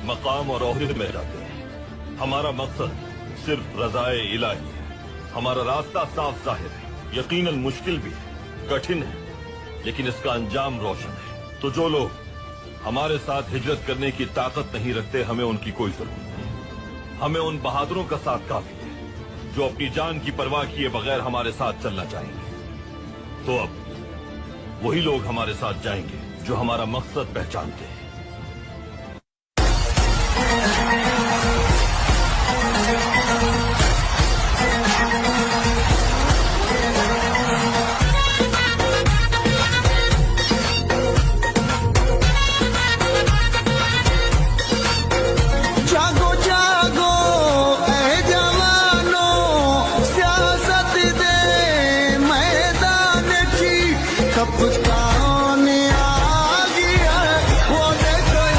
मकाम और ओहदे में जाते हैं। हमारा मकसद सिर्फ रज़ाए इलाही है। हमारा रास्ता साफ जाहिर है, यकीनन मुश्किल भी है, कठिन है, लेकिन इसका अंजाम रोशन है। तो जो लोग हमारे साथ हिजरत करने की ताकत नहीं रखते, हमें उनकी कोई जरूरत नहीं। हमें उन बहादुरों का साथ काफी है जो अपनी जान की परवाह किए बगैर हमारे साथ चलना चाहेंगे। तो अब वही लोग हमारे साथ जाएंगे जो हमारा मकसद पहचानते हैं।